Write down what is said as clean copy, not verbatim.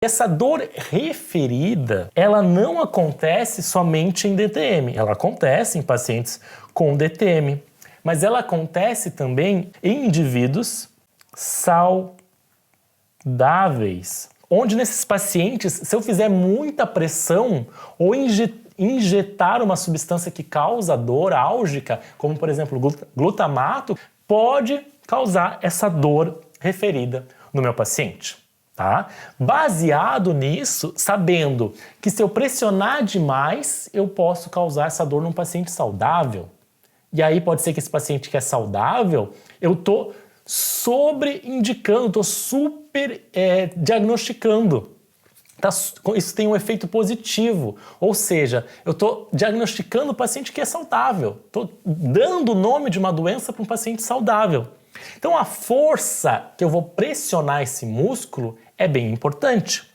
Essa dor referida, ela não acontece somente em DTM, ela acontece em pacientes com DTM, mas ela acontece também em indivíduos saudáveis, onde nesses pacientes, se eu fizer muita pressão ou injetar uma substância que causa dor álgica, como por exemplo glutamato, pode causar essa dor referida no meu paciente. Tá? Baseado nisso, sabendo que se eu pressionar demais, eu posso causar essa dor num paciente saudável. E aí pode ser que esse paciente que é saudável, eu estou sobreindicando, estou super diagnosticando. Isso tem um efeito positivo, ou seja, eu estou diagnosticando o paciente que é saudável, estou dando o nome de uma doença para um paciente saudável. Então a força que eu vou pressionar esse músculo é bem importante.